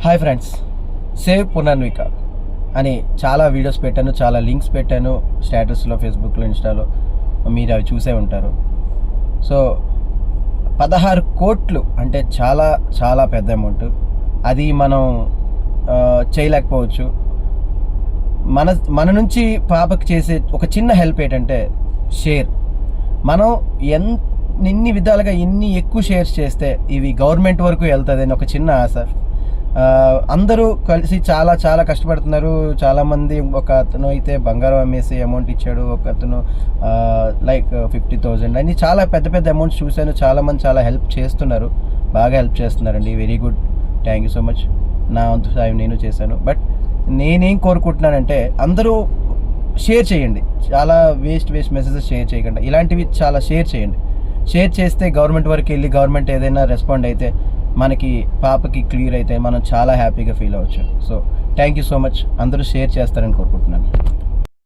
Hi friends, save Punarvika అని చాలా videos పెట్టాను, చాలా లింక్స్ పెట్టాను స్టేటస్లో, ఫేస్బుక్లో, ఇన్స్టాలో. మీరు అవి చూసే ఉంటారు. సో 16 కోట్లు అంటే చాలా చాలా పెద్ద అమౌంట్. అది మనం చేయలేకపోవచ్చు. మన నుంచి పాపకి చేసే ఒక చిన్న హెల్ప్ ఏంటంటే షేర్. మనం ఎన్ని విధాలుగా ఎన్ని ఎక్కువ షేర్స్ చేస్తే ఇవి గవర్నమెంట్ వరకు వెళ్తుంది అని ఒక చిన్న ఆశ. అందరూ కలిసి చాలా చాలా కష్టపడుతున్నారు. చాలామంది, ఒక అతను అయితే బంగారం అమ్మేసి అమౌంట్ ఇచ్చాడు, ఒక అతను లైక్ 50,000 అని చాలా పెద్ద పెద్ద అమౌంట్స్ చూశాను. చాలామంది చాలా హెల్ప్ చేస్తున్నారు, బాగా హెల్ప్ చేస్తున్నారండి. Very good, thank you so much. నా వంతు సాయం నేను చేశాను. బట్ నేనేం కోరుకుంటున్నానంటే అందరూ షేర్ చేయండి. చాలా వేస్ట్ మెసేజెస్ షేర్ చేయకుండా ఇలాంటివి చాలా షేర్ చేయండి. షేర్ చేస్తే గవర్నమెంట్ వరకు వెళ్ళి గవర్నమెంట్ ఏదైనా రెస్పాండ్ అయితే మనకి పాపకి క్లియర్ అయితే మనం చాలా హ్యాపీగా ఫీల్ అవ్వచ్చు. So thank you so much. అందరూ షేర్ చేస్తారని కోరుకుంటున్నాను.